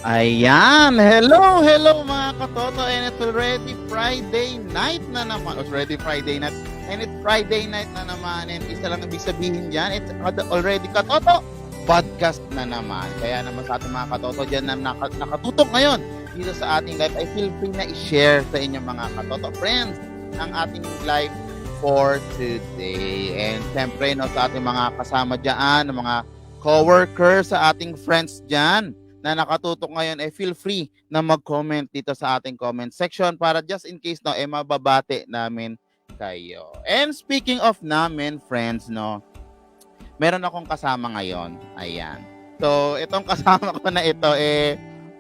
Ayan! Hello mga katoto, and it's already Friday night na naman. It's already Friday night. And it's Friday night na naman. And isa lang ibig sabihin dyan, it's already katoto podcast na naman. Kaya naman sa ating mga katoto dyan na nakatutok ngayon dito sa ating live, I feel free na i-share sa inyong mga katoto friends ang ating live for today. And siyempre, no, sa ating mga kasama dyan, mga co-workers, sa ating friends dyan, na nakatutok ngayon, feel free na mag-comment dito sa ating comment section para just in case, no, mababate namin kayo. And speaking of namin, friends, no, meron akong kasama ngayon. Ayan. So, itong kasama ko na ito,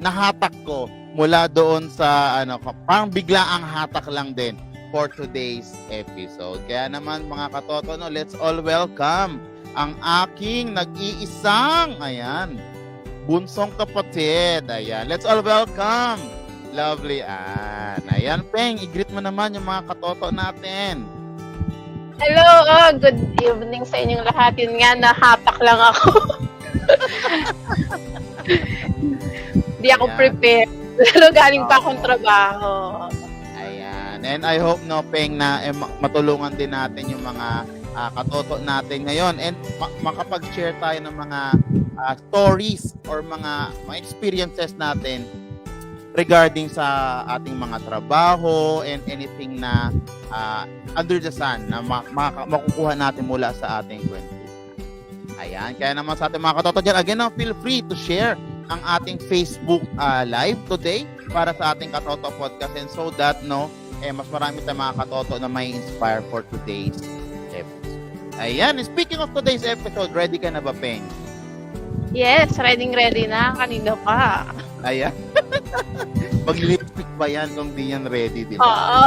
nahatak ko mula doon sa, parang bigla ang hatak lang din for today's episode. Kaya naman, mga katoto, no, let's all welcome ang aking nag-iisang, bunsong kapatid. Ayan. Let's all welcome Lovely Ann. Ayan, Peng, i-greet mo naman yung mga katoto natin. Hello, good evening sa inyong lahat. Yun nga, nahatak lang ako. Hindi ako prepared. Lalo galing pa akong trabaho. Ayan. And I hope, no, Peng, na matulungan din natin yung mga katoto natin ngayon. And makapag-share tayo ng mga stories or mga experiences natin regarding sa ating mga trabaho and anything na under the sun na makukuha natin mula sa ating kwento. Ayan, kaya naman sa ating mga katoto dyan, again, feel free to share ang ating Facebook live today para sa ating Katoto Podcast, and so that, mas marami tayong mga katoto na may inspire for today's episode. Ayan, speaking of today's episode, ready ka na ba, Peng? Yes, ready na. Kanina pa. Ayan. Mag-lipstick pa yan kung di yan ready, di ba? Oo.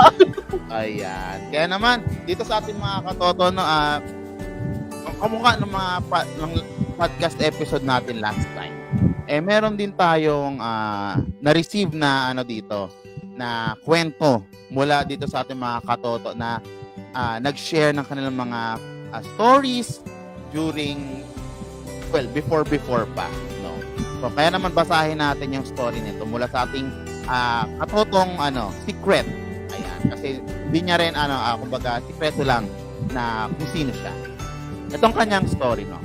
Ayan. Kaya naman, dito sa ating mga katoto, kamukha ng mga ng podcast episode natin last time, meron din tayong na-receive na dito, na kwento mula dito sa ating mga katoto na nag-share ng kanilang mga stories during before pa, no. So kaya naman basahin natin yung story nito mula sa ating katotong secret. Ayan, kasi hindi niya rin kumbaga sikreto lang na kung sino siya. Itong kanyang story, no.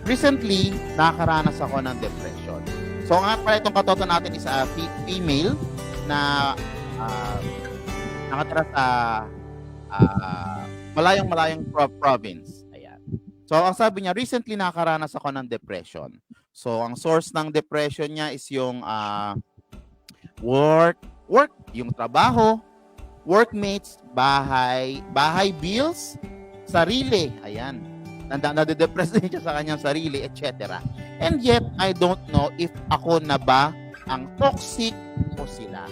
Recently, nakakaranas ako ng depression. So nga pala itong katoto natin is female na nakatira sa malayong province. So, ang sabi niya, recently nakaranas ako ng depression. So, ang source ng depression niya is yung work, yung trabaho, workmates, bahay bills, sarili. Ayan. Nade-depress din siya sa kanyang sarili, etc. And yet, I don't know if ako na ba ang toxic o sila.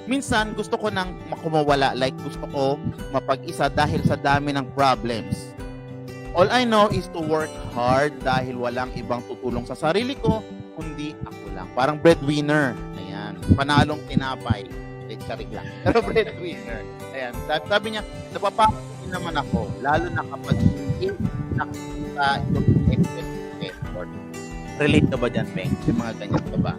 Minsan, gusto ko nang makumawala. Like, gusto ko mapag-isa dahil sa dami ng problems. All I know is to work hard dahil walang ibang tutulong sa sarili ko, kundi ako lang. Parang breadwinner. Ayan. Panalong tinapay. Charig lang. Pero breadwinner. Ayan. Sabi niya, napapakot din naman ako, lalo na kapag hindi nakikita yung effort. Relate ka ba dyan, Peng? Yung mga ganyan ka ba?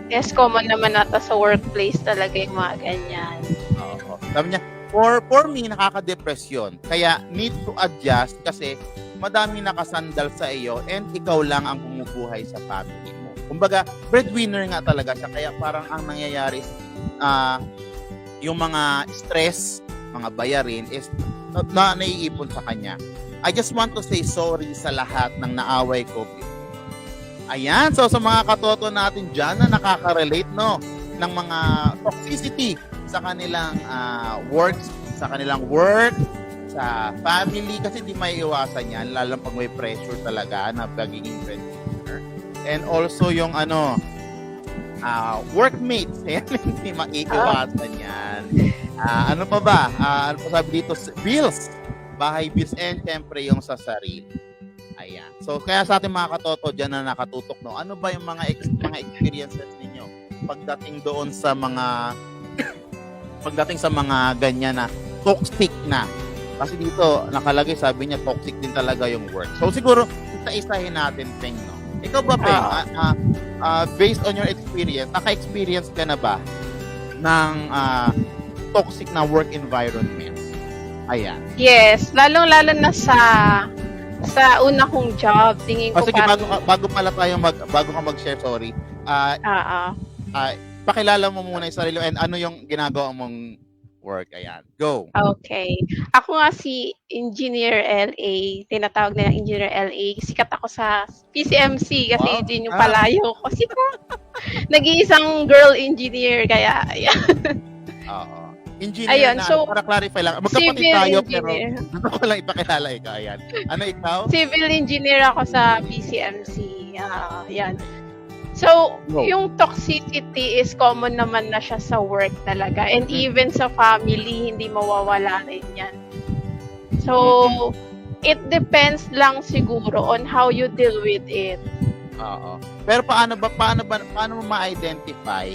Yes, common naman nata sa workplace talaga yung mga ganyan. Oo. Sabi niya, For me, nakaka-depression. Kaya need to adjust kasi madami nakasandal sa iyo and ikaw lang ang bumubuhay sa family mo. Kumbaga, breadwinner nga talaga siya. Kaya parang ang nangyayari yung mga stress, mga bayarin is naiipon sa kanya. I just want to say sorry sa lahat ng naaway ko. Ayan, so sa mga katoto natin dyan na nakaka-relate, no, ng mga toxicity sa kanilang work, sa family, kasi di may iwasan yan, lalo pag may pressure talaga na pagiging breadwinner. And also yung workmates, hindi maiiwasan yan. Ano pa ba? Ano pa sabi dito? Bills, bahay bills, and syempre yung sa sarili. Ayan. So kaya sa ating mga katoto dyan na nakatutok, no, ano ba yung mga experiences ninyo pagdating doon sa mga ganyan na toxic na. Kasi dito nakalagay, sabi niya toxic din talaga yung work. So siguro isa-isahin natin, Peng, no. Ikaw ba, Peng, Oo. based on your experience, naka-experience ka na ba ng toxic na work environment? Ayan. Yes, lalong-lalo na sa una kong job, tingin ko Sige, bago ka mag-share, sorry. Oo. Pakilala mo muna yung sarili mo and ano yung ginagawa mong work. Ayan. Go. Okay. Ako nga si Engineer LA, tinatawag na Engineer LA. Sikat ako sa PCMC kasi Wow. din yung palayo ko. Sikat. Nag-iisang girl engineer kaya ayan. Oo. Engineer Ayun, na, so, para clarify lang. Magkapatid civil tayo, engineer. pero gusto ko lang ipakilala ikaw. Ayan. Ano ikaw? Civil engineer ako sa PCMC. Yan. So, Go. yung toxicity is common naman na siya sa work talaga. And even sa family, hindi mawawala rin yan. So, it depends lang siguro on how you deal with it. Oo. Pero paano mo ma-identify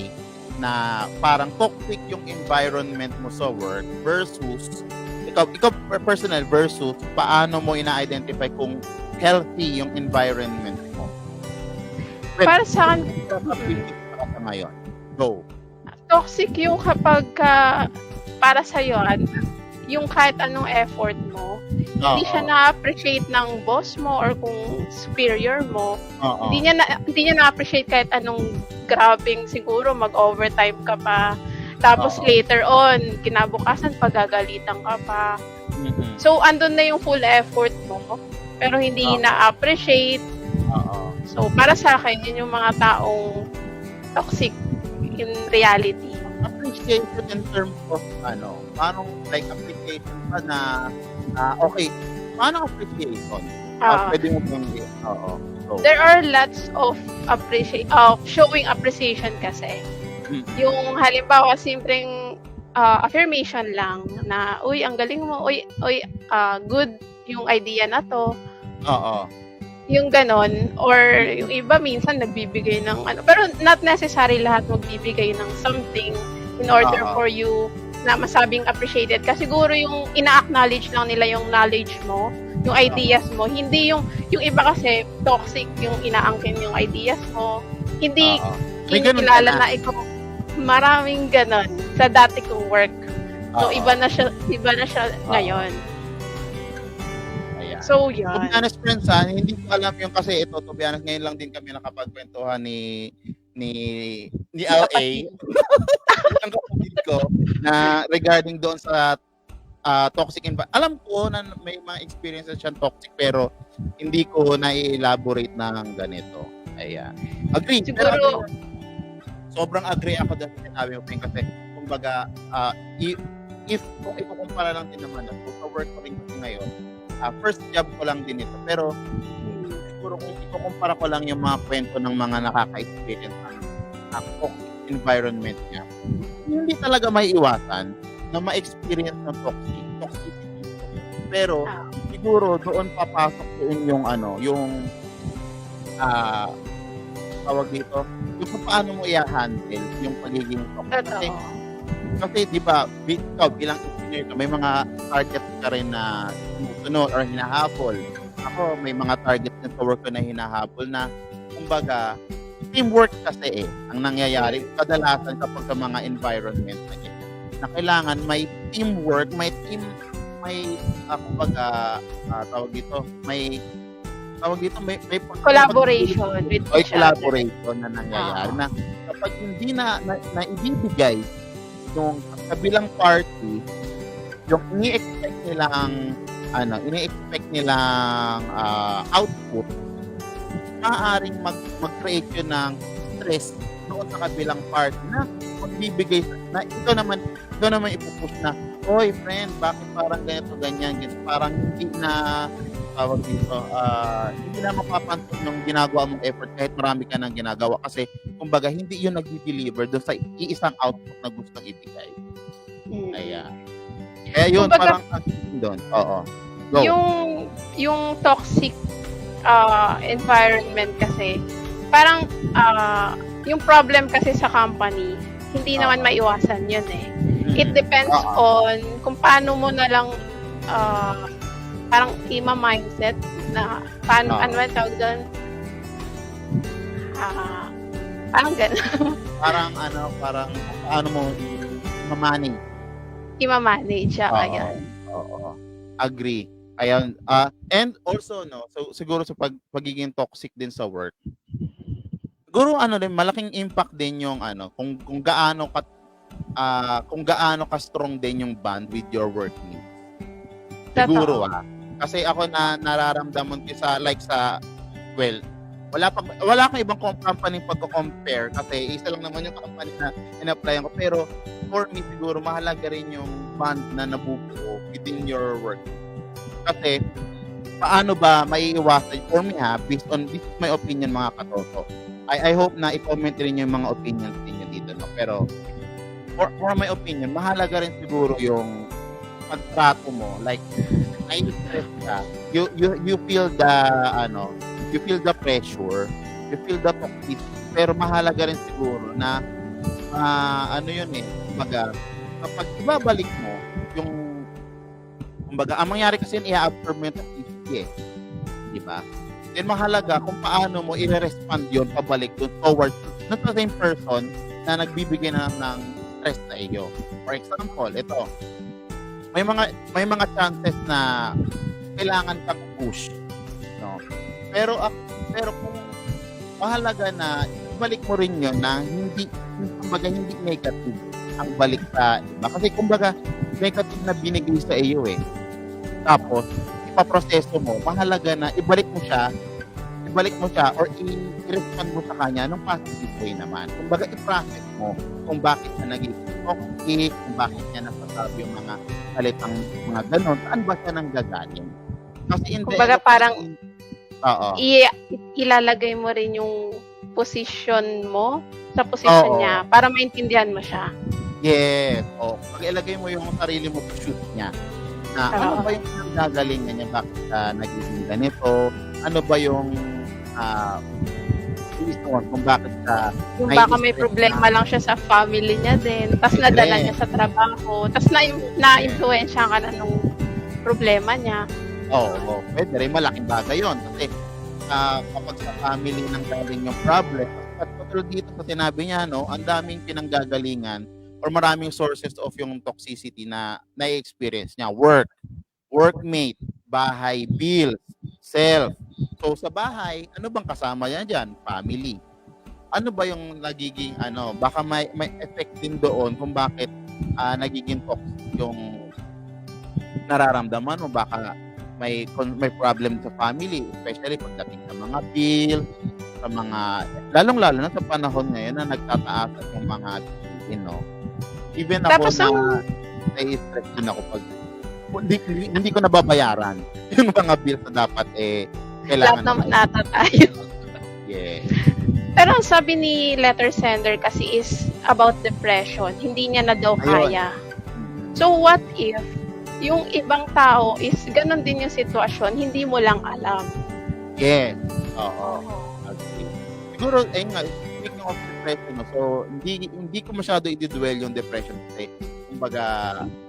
na parang toxic yung environment mo sa work versus ikaw personal versus paano mo ina-identify kung healthy yung environment mo? Para sa akin, ngayon. Go. toxic yung kapag para sa'yo, yung kahit anong effort mo, hindi siya na-appreciate ng boss mo or kung superior mo. Hindi niya na-appreciate kahit anong grabing siguro mag-overtime ka pa. Tapos later on, kinabukasan pagagalitan ka pa. So, andun na yung full effort mo, pero hindi na-appreciate. So, para sa akin, yun yung mga taong toxic in reality. Appreciation in terms of paano like appreciation pa na okay, paano appreciation? Pwede mo bang so, there are lots of showing appreciation kasi. Yung halimbawa simpleng affirmation lang na uy ang galing mo, uy good yung idea na to. Yung ganon, or yung iba minsan nagbibigay ng pero not necessary lahat magbibigay ng something in order for you na masabing appreciated. Kasi siguro yung ina-acknowledge lang nila yung knowledge mo, yung ideas mo. Hindi yung iba kasi toxic yung inaangkin yung ideas mo. Hindi kinikilala na ikaw. Maraming ganon sa dati kong work. So iba na siya ngayon. So, yan. To be honest, friends, hindi ko alam yung kasi ito, to be honest, ngayon lang din kami nakapagkwentuhan ni LA, ang kapatid ko, na regarding doon sa toxic environment. Alam ko na may mga experiences siyang toxic, pero hindi ko na-elaborate ng ganito. Ayan. Agree. Siguro, pero, sobrang agree ako dahil sinabi mo, kasi kumbaga, if kung ikukumpara lang din naman, sa work ko rin ngayon, first job ko lang din ito. Pero siguro kung ikukumpara ko lang yung mga kwento ng mga nakaka-experience ng toxic environment niya, hindi talaga may iwasan na ma-experience ng toxicity. Pero siguro doon papasok yung tawag dito, yung paano mo i-handle yung pagiging toxic. Kasi di ba, ikaw bilang engineer ka, may mga target ka rin na sumusunod or hinahabol. Ako, may mga target din sa work ko na hinahabol na, kumbaga, teamwork kasi ang nangyayari kadalasan kapag sa mga environment na ganyan. Na kailangan may teamwork, may collaboration with each other. Collaboration na nangyayari na kapag hindi na ibibigay yung kabilang party yung ini-expect nilang output, maaaring mag-create yun ng stress doon sa kabilang party na magbibigay na ito naman ipupush na, oy friend, bakit parang ganito ganyan, parang hindi na tawag dito, hindi na mapapansin yung ginagawa mong effort kahit marami ka nang ginagawa kasi kumbaga hindi yun nag-deliver doon sa iisang output na gustong ibigay. Ayan. Kaya yun, kumbaga, parang doon. Go. Yung toxic environment kasi parang yung problem kasi sa company hindi naman maiwasan yun eh. It depends on kung paano mo na lang parang ima-mindset na paano, ano man tawag doon, Parang gano'n. Parang parang paano mo ma-manage. Ima-manage siya, Oo, ayan. oo. Agree. Ayan, and also so siguro sa pagiging toxic din sa work, siguro din malaking impact din yung kung gaano ka strong din yung bond with your workmates. Siguro Totoo. kasi ako nararamdaman ko well, wala akong ibang company pagko-compare kasi isa lang naman yung company na in-applyan ko, pero for me siguro mahalaga rin yung bond na nabubuo within your work. Kasi paano ba maiiwasan, for me based on this is my opinion mga katoto. I hope na i-comment rin yung mga opinions niyo dito, no? Pero for my opinion, mahalaga rin siguro yung pagtrato mo, like nai-stress ka, you feel the pressure, you feel the toxicity, pero mahalaga rin siguro na kumbaga kapag ibabalik mo yung kumbaga ang mangyari kasi i-absorb mo yung toxicity di ba? Then mahalaga kung paano mo i-respond yun pabalik dun towards not the same person na nagbibigay ng stress sa iyo. For example, ito, may mga chances na kailangan kang push, no? Pero kung mahalaga na ibalik mo rin 'yon na hindi negative ang balik sa iba. Kasi kumbaga negative na binigay sa iyo Tapos ipaproseso mo, mahalaga na ibalik mo siya or i-respond mo sa kanya ng positive way naman. Kumbaga i-process mo kung bakit siya naging toxic, kung bakit niya nasasabi yung mga salitang mga ganon, saan ba siya nanggagaling? Kasi kumbaga parang oo. Ilalagay mo rin yung position mo sa position niya para maintindihan mo siya. Yes. Pag ilagay mo yung sarili mo sa shoes niya, na ano ba yung nanggagalingan niya, bakit nagiging ganito, ano ba yung reason kung bakit yung baka may problema lang siya sa family niya din, tapos nadala niya sa trabaho, tapos na-influensya ka na nung problema niya. Oo, pwede rin, malaking bagay yun kasi kapag sa family nang galing yung problem, at patulad dito sa sinabi niya, ang daming pinanggagalingan or maraming sources of yung toxicity na na-experience niya. Workmate, bahay, bills, self. So sa bahay, ano bang kasama niya dyan? Family. Ano ba yung nagiging baka may effect din doon kung bakit nagiging toxic yung nararamdaman mo, baka may problem sa family, especially pagdating sa mga bill, sa mga lalong-lalo na sa panahon ngayon na nagtataas yung mga even ako tapos na-stress din ako pag hindi ko nababayaran yung mga bills na dapat kailangan lahat naman nata tayo. Yeah. Pero ang sabi ni letter sender kasi is about depression, hindi niya na daw kaya. So what if yung ibang tao is ganun din yung sitwasyon, hindi mo lang alam? Yes. Oo. Siguro, nga, speaking of depression, so hindi ko masyado i-dwell yung depression kasi kumbaga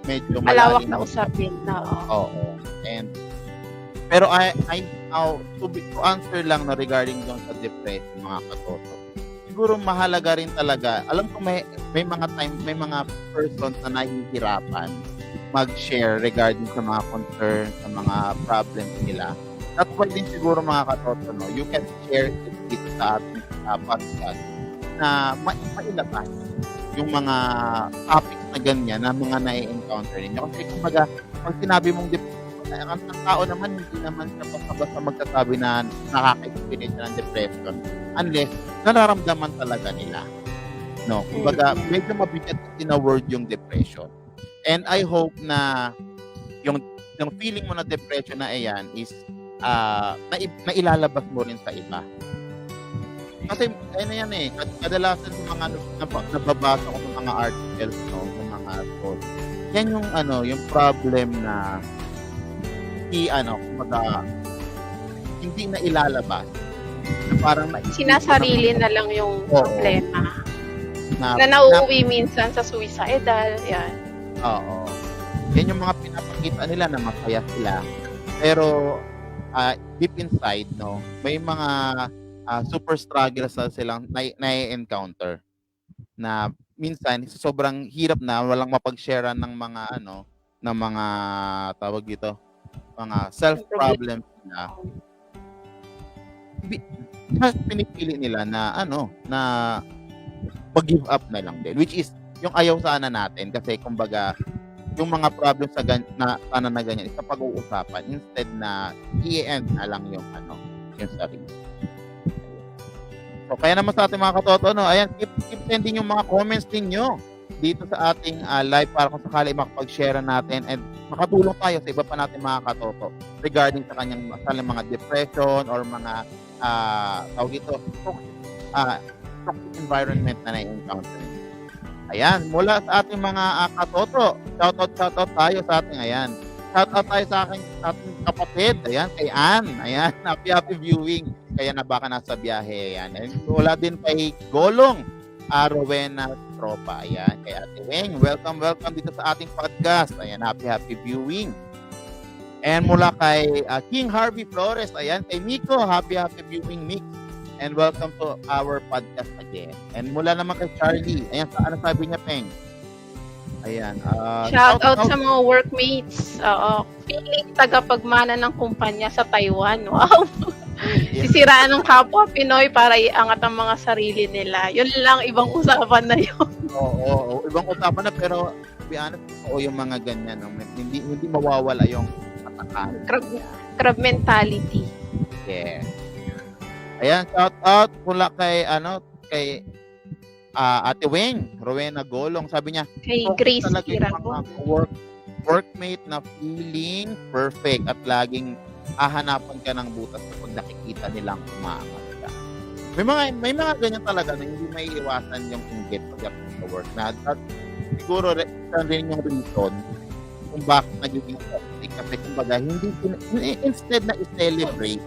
medyo malawak na usapin na. Oo. And pero to answer lang na regarding doon sa depression, mga katoto, siguro mahalaga rin talaga, alam ko may mga time, may mga persons na nahihirapan mag-share regarding sa mga concerns, sa mga problems nila. That's why din siguro mga katoto, you can share it dito sa ating podcast na mailabas yung mga topics na ganyan na mga na-encounter ninyo. Kasi kumbaga, pag sinabi mong ang tao naman, hindi naman siya basta magsasabi na nakaka-experience ng depression unless nararamdaman talaga nila. No? Kumbaga, medyo mabigat na word yung depression. And I hope na yung feeling mo na depression na iyan is na ilalabas mo rin sa iba. Kasi yan kadalasan sa mga nababasa ko ng mga articles, ng mga thoughts. Yan yung yung problem na kumbaga hindi na ilalabas. Na parang sinasarili na lang yung problema. Na nauuwi minsan sa suicidal, yan. Oo. Yan yung mga pinapakita nila na masaya sila. Pero deep inside, may mga super struggles na silang na-encounter na minsan sobrang hirap na walang mapag-sharean ng mga ng mga tawag dito, mga self problems nila. Mas pinipili nila na na mag-give up na lang din, which is yung ayaw sana natin kasi kumbaga yung mga problems na sana na ganyan is pag-uusapan instead na i-end na lang yung yung sarili. So kaya naman sa ating mga katoto, ayan, keep sending yung mga comments ninyo dito sa ating live para kung sakali makapag-share natin and makatulong tayo sa iba pa natin mga katoto regarding sa kanyang mga depression or mga tawag ito, toxic environment na na-encounter. Ayan, mula sa ating mga katoto, shoutout tayo sa ating, ayan. Shoutout tayo sa ating kapatid, ayan, kay Ann. Ayan, happy viewing. Kaya na baka nasa biyahe, ayan. And wala din kay Golong, Rowena Tropa, ayan. Kay Ate Weng, welcome dito sa ating podcast. Ayan, happy viewing. And mula kay King Harvey Flores, ayan, kay Miko, happy viewing, Mix. And welcome to our podcast again. And mula naman kay Charlie, ayan, ano sabi niya, Peng? Ayan. Shout out sa mga workmates. Feeling tagapagmana ng kumpanya sa Taiwan. Wow! Yeah. Sisiraan ng kapwa Pinoy para iangat ang mga sarili nila. Yun lang, ibang usapan na yun. Oo, ibang usapan na, pero to be honest, yung mga ganyan, hindi mawawala yung atakan. Crab mentality. Yeah. Ayan, shout out mula kay kay Ate Weng, Rowena Golong, sabi niya, Kay Grace Kirago, workmate na feeling perfect at laging hahanapan ka ng butas kapag nakikita nilang umaangat ka. May mga ganyan talaga na hindi may iwasan yung inggit pagdating sa work. Na siguro rin yung reason kung bakit nagiging toxic kasi kumbaga instead na i-celebrate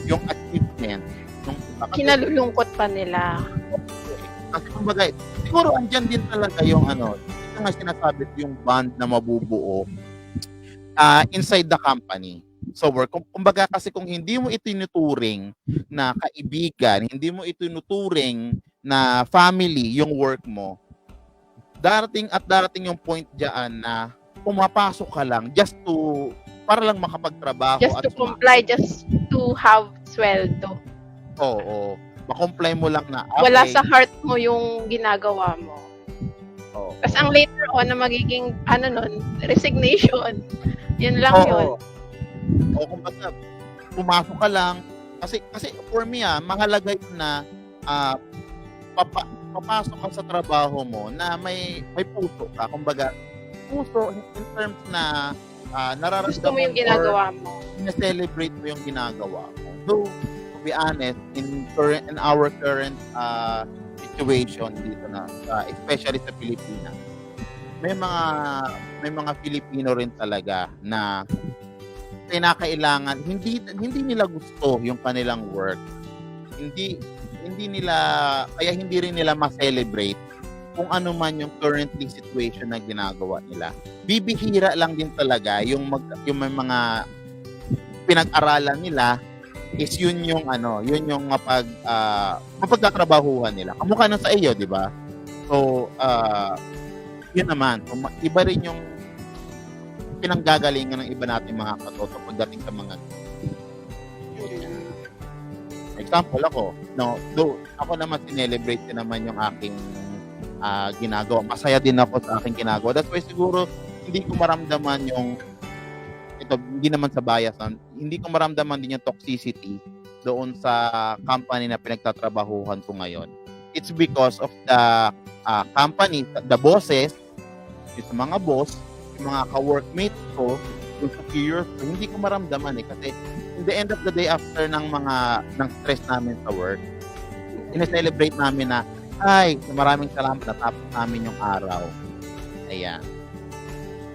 yung achievement ng iba. Kinalulungkot pa nila. Kasi kumbaga, siguro andyan din talaga yung ito nga sinasabi yung bond na mabubuo inside the company. So work, kumbaga kasi kung hindi mo itinuturing na kaibigan, hindi mo itinuturing na family yung work mo, darating yung point diyan na pumapasok ka lang para lang makapagtrabaho Just to comply, just to have sweldo. Oo. Ma-comply mo lang na okay. Wala sa heart mo yung ginagawa mo. Oo. Kasi ang later on na magiging resignation. Yun lang yun. O kumbaga, pumasok ka lang kasi for me mahalaga yun na papasok ka sa trabaho mo na may puso ka. Kumbaga, puso in terms na nararamdaman gusto mo yung ginagawa mo. Na-celebrate mo yung ginagawa mo. So, to be honest, in our current situation dito na especially sa Pilipinas, may mga Filipino rin talaga na kinakailangan hindi nila gusto yung kanilang work. Hindi rin nila ma-celebrate kung ano man yung currently situation na ginagawa nila. Bibihira lang din talaga yung may mga pinag-aralan nila is yun yung mapagtatrabahuhan nila. Kamukha na sa iyo, di ba? So, yun naman. Iba rin yung pinanggagalingan ng iba natin mga katoto pagdating sa mga example ako naman sinelebrate din naman yung aking ginagawa. Masaya din ako sa aking ginagawa. That's why siguro hindi ko maramdaman hindi naman sa bias, hindi ko maramdaman din yung toxicity doon sa company na pinagtatrabahuhan ko ngayon. It's because of the company, the bosses, yung mga boss, yung mga ka-workmates ko, yung superiors ko, hindi ko maramdaman kasi in the end of the day after ng stress namin sa work, ina-celebrate namin na maraming salamat natapos namin yung araw. Ayan.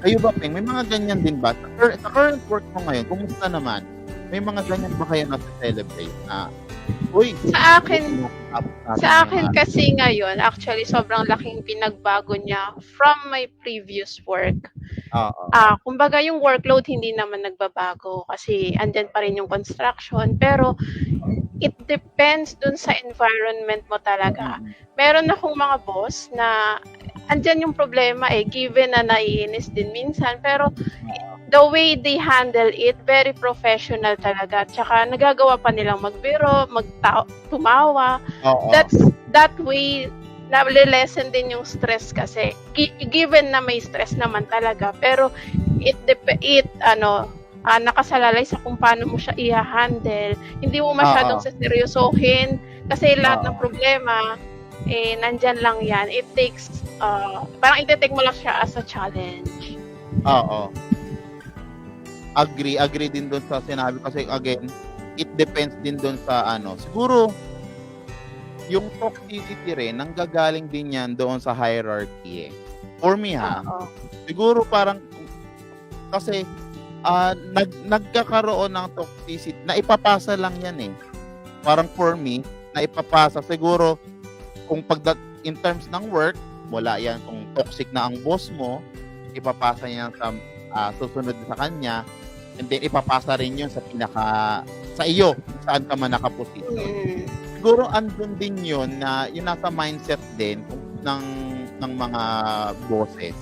Kayo ba, Peng? May mga ganyan din ba? Sa current work mo ngayon, kumusta naman? May mga ganyan ba kayo na-celebrate na sa akin kasi ngayon, actually, sobrang laking pinagbago niya from my previous work. Kumbaga yung workload hindi naman nagbabago kasi andyan pa rin yung construction, pero it depends dun sa environment mo talaga. Mm. Meron akong mga boss na andyan yung problema given na naiinis din minsan, pero the way they handle it, very professional talaga. Tsaka nagagawa pa nilang magbiro, tumawa. Oo. That way, na-lessen din yung stress kasi. Given na may stress naman talaga, pero nakasalalay sa kung paano mo siya i-handle. Hindi mo masyadong seryosohin kasi lahat ng problema, nandyan lang yan. It takes, parang iti-take mo lang siya as a challenge. Oo. Agree din doon sa sinabi kasi again, it depends din doon sa siguro yung toxicity rin nanggagaling din yan doon sa hierarchy eh. For me siguro parang kasi nagkakaroon ng toxicity na ipapasa lang yan eh. Parang for me, na ipapasa siguro kung in terms ng work, wala yan. Kung toxic na ang boss mo, ipapasa niya sa susunod sa kanya, and then ipapasa rin yun sa iyo, saan ka man nakaposisyon. Siguro andun din yun na yung nasa mindset din ng mga bosses.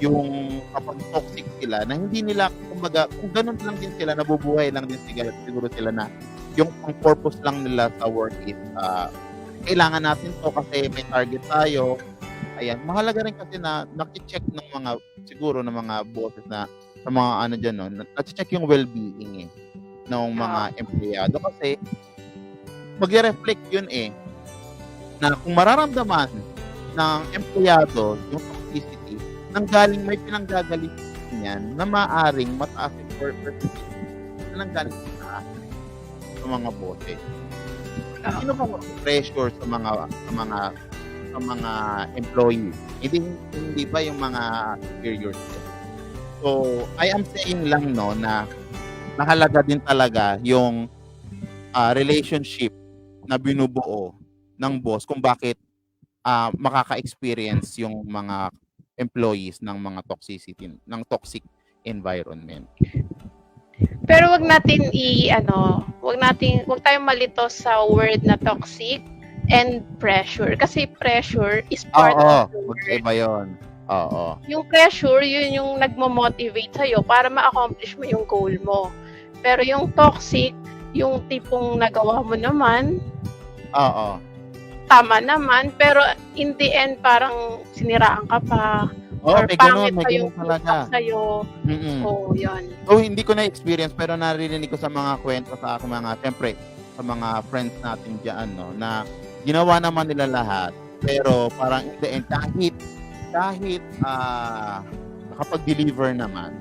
Yung kapag toxic sila, na hindi nila, kumbaga, kung ganun lang din sila, nabubuhay lang din siguro sila na yung ang purpose lang nila sa work is kailangan natin to kasi may target tayo. Ayan, mahalaga rin kasi na naki-check ng mga siguro ng mga bosses na sa mga diyan naki-check yung well-being ng mga empleyado kasi magre-reflect yun na kung mararamdaman ng empleyado yung toxicity nanggaling may pinanggagalingan niyan na maaring mataas yung percentage na nanggaling sa mga bosses. Sino ba pressure sa mga employees? Hindi ba yung mga superiors? So, I am saying lang na mahalaga din talaga yung relationship na binubuo ng boss kung bakit makaka-experience yung mga employees ng mga toxicity, ng toxic environment. Pero wag tayong malito sa word na toxic and pressure. Kasi pressure is part of the word. Iba yun. Oo. Yung pressure, yun yung nagmo-motivate sa'yo para ma-accomplish mo yung goal mo. Pero yung toxic, yung tipong nagawa mo naman, tama naman, pero in the end, parang siniraan ka pa. Or pangit pa yung feedback sa'yo. Yun. So, hindi ko na-experience, pero naririnig ko sa mga kwento sa aking siyempre, sa mga friends natin dyan, na ginawa naman nila lahat, pero parang in the end, kahit nakapag-deliver naman,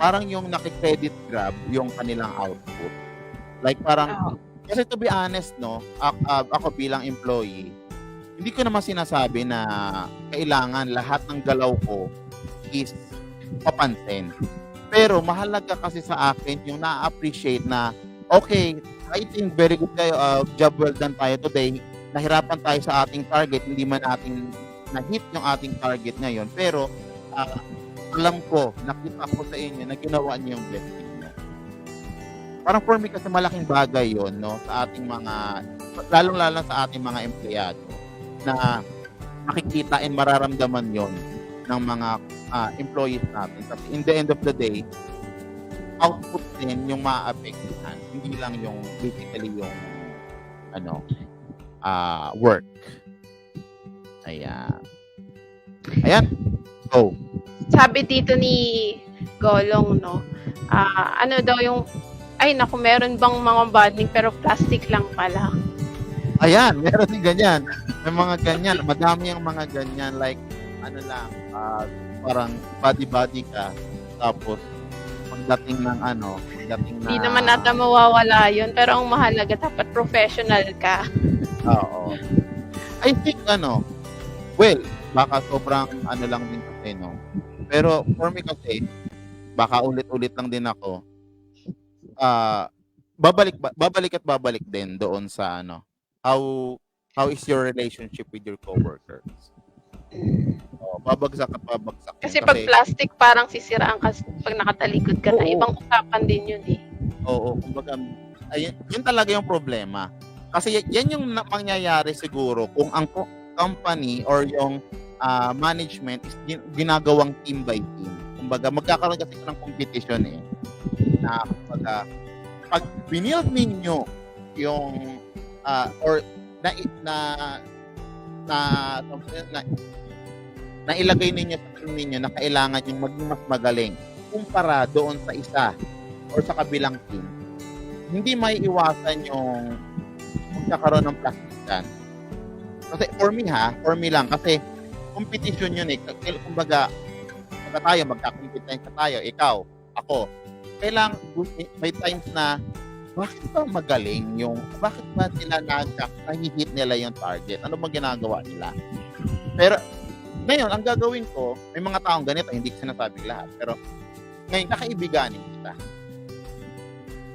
parang yung nakikredit grab yung kanilang output. Like parang, kasi to be honest, ako bilang employee, hindi ko naman sinasabi na kailangan lahat ng galaw ko is papansin. Pero mahalaga kasi sa akin yung na-appreciate na, okay, I think very good kayo, job well done tayo today. Nahirapan tayo sa ating target, hindi man natin na-hit yung ating target ngayon. Pero alam ko, nakita ko sa inyo na ginawa niyo yung best niyo. Parang for me kasi malaking bagay yon sa ating mga, lalong-lalo sa ating mga empleyado, na makikita and mararamdaman yon ng mga employees natin. Kasi in the end of the day, output din yung maaapektuhan. Hindi lang yung basically yung work. Ayan. Go. Sabi dito ni Golong, daw yung, meron bang mga bonding pero plastic lang pala. Ayan, meron din ganyan. May mga ganyan. Madami yung mga ganyan. Like, parang body-body ka. Tapos, pagdating na... Hindi naman natin mawawala yun. Pero ang mahalaga, dapat professional ka. Oo. I think, baka sobrang lang din kasi, Pero, for me kasi, baka ulit-ulit lang din ako, babalik din doon sa, how is your relationship with your coworkers? Babagsak. Kasi pag plastic, parang sisiraan ka pag nakatalikod ka na. Ibang usapan din yun Oo, kumbaga, ayun, yun talaga yung problema. Kasi yan yung mangyayari siguro kung ang company or yung management is ginagawang team by team. Kumbaga, magkakaroon kasi ng competition na kumbaga, pag binild ninyo yung or na na na, na, na ilagay ninyo sa team ninyo na kailangan yung maging mas magaling kumpara doon sa isa or sa kabilang team, hindi may iwasan yung magkakaroon ng plastikan. Kasi for me lang, kasi competition yun kumbaga, tayo, magkakompetensya tayo, ikaw, ako. Kailangan, may times na, bakit ba magaling bakit ba sila nahihit nila yung target? Ano bang ginagawa nila? Pero, ngayon, ang gagawin ko, may mga taong ganito, hindi ko sinasabing lahat, pero, ngayon, kakaibiganin kita.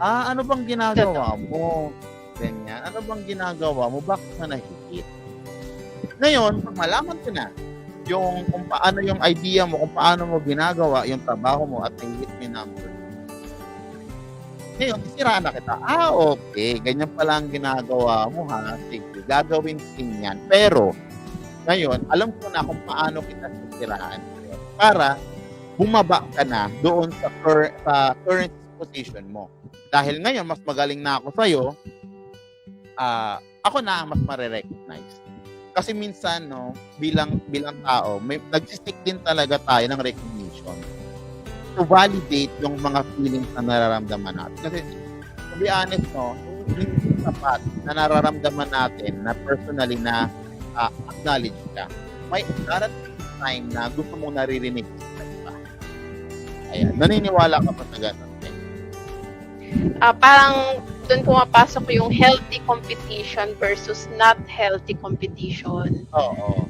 Ano bang ginagawa mo? Ganyan. Ano bang ginagawa mo? Bakit na nahihit? Ngayon, pag malaman ko na yung kung paano yung idea mo, kung paano mo ginagawa yung trabaho mo at nahihit mo yung number. Ngayon, sisiraan na kita. Okay. Ganyan pala ang ginagawa mo, ha? Sige, gagawin din yan. Pero, ngayon, alam ko na kung paano kita sisiraan para bumaba ka na doon sa current position mo. Dahil ngayon, mas magaling na ako sa'yo, ako na ang mas marirecognize. Kasi minsan, no, bilang tao, nag-stick din talaga tayo ng recognition to validate yung mga feelings na nararamdaman natin. Kasi, to be honest, no, hindi sapat na nararamdaman natin na personally na acknowledge ka. May darating time na gusto mong naririnig sa iba. Ayan, naniniwala ka pa sa ganun. Parang doon pumapasok yung healthy competition versus not healthy competition. Oo.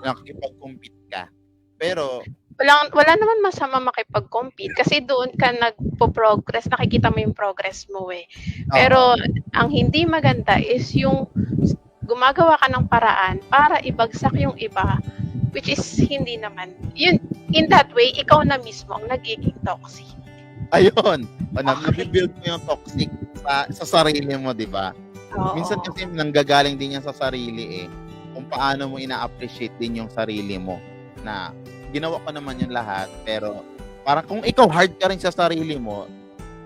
Nakikipag-compete ka. Pero, wala naman masama makipag-compete kasi doon ka nagpo-progress, nakikita mo yung progress mo Pero ang hindi maganda is yung gumagawa ka ng paraan para ibagsak yung iba, which is hindi naman. Yun, in that way, ikaw na mismo ang nagiging toxic. Ayun. Nabibuild mo yung toxic sa sarili mo, di ba? Minsan kasi nanggagaling din yan sa sarili kung paano mo ina-appreciate din yung sarili mo na ginawa ko naman yung lahat, pero parang kung ikaw hard ka rin sa sarili mo,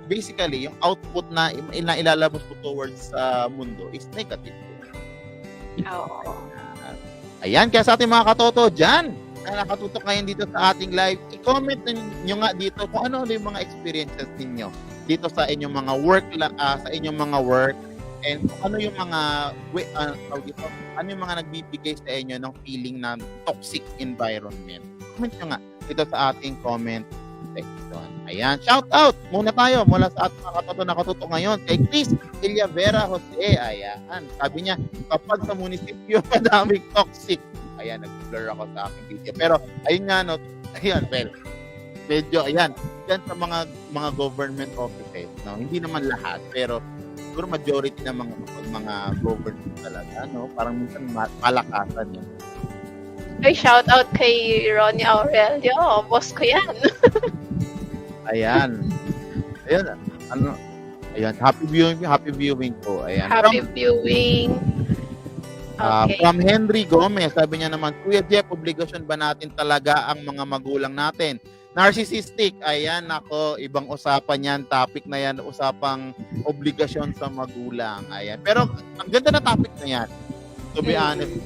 basically, yung output na ilalabas mo towards sa mundo is negative. Oo. Ayan, kaya sa ating mga katoto dyan, na nakatutok ngayon dito sa ating live, i-comment nyo nga dito kung ano yung mga experiences ninyo dito sa inyong mga work, and ano yung mga ano yung mga nagbibigay sa inyo ng feeling na toxic environment. Comment nyo nga dito sa ating comment section. Ayan, shout out muna tayo mula sa ating mga katoto na katutok ngayon kay Chris Illavera Jose. Ayan, sabi niya, kapag sa munisipyo madaming toxic. Ayan, nag-blur ako sa aking video. Pero, ayun nga, no, ayan, well, medyo, ayan, yan sa mga government offices, no, hindi naman lahat, pero, siguro majority ng mga government talaga, no, parang minsan malakasan yun. Ay, shout out kay Ronnie Aurelio, boss ko yan. Ayan. Ayan, happy viewing po. Ayan. Happy viewing. Okay. From Henry Gomez, sabi niya naman, Kuya Jeff, obligasyon ba natin talaga ang mga magulang natin? Narcissistic, ayan, ako, ibang usapan yan, topic na yan, usapang obligasyon sa magulang, ayan. Pero, ang ganda na topic na yan. To be honest,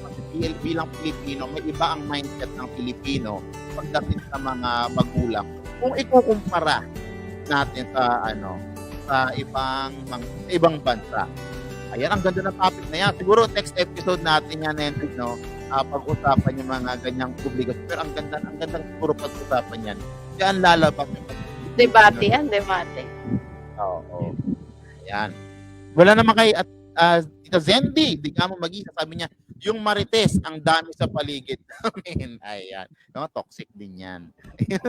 bilang Pilipino, may iba ang mindset ng Pilipino pagdating sa mga magulang. Kung ikukumpara natin sa ibang bansa. Ayan, ang ganda ng topic na yan. Siguro next episode natin yan, Hendrik, no? Pag-usapan yung mga ganyang obligasyon. Pero ang ganda siguro pag-usapan yan. Kaya ang lalabas yung debate yan, debate. Oo. Ayan. Wala naman kay Tita Zendi, di ka mo mag-isa. Sabi niya, yung Marites, ang dami sa paligid namin. Ayan. No, toxic din yan.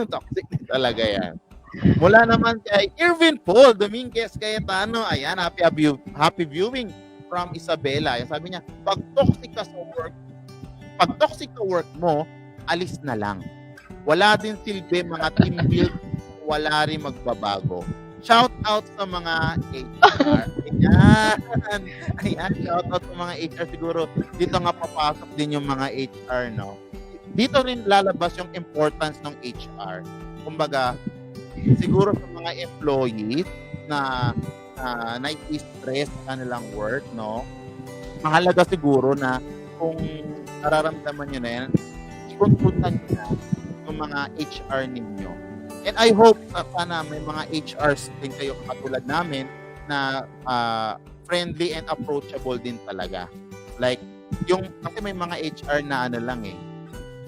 Toxic din talaga yan. Mula naman kay Irvin Paul Dominguez Cayetano. Ayan, happy viewing from Isabela. Ayan, sabi niya, pag toxic ka work mo, alis na lang. Wala din silbi mga team build, wala rin magbabago. shout out sa mga HR. Ayan. Ayan, shout out sa mga HR. Siguro, dito nga papasok din yung mga HR, no? Dito rin lalabas yung importance ng HR. Kumbaga, siguro sa mga employees na nai-stress sa kanilang work, no? Mahalaga siguro na kung nararamdaman nyo na yan, i-consultan nyo na yung mga HR ninyo. And I hope sana may mga HRs din kayo katulad namin na friendly and approachable din talaga. Like, kasi may mga HR na ano lang eh.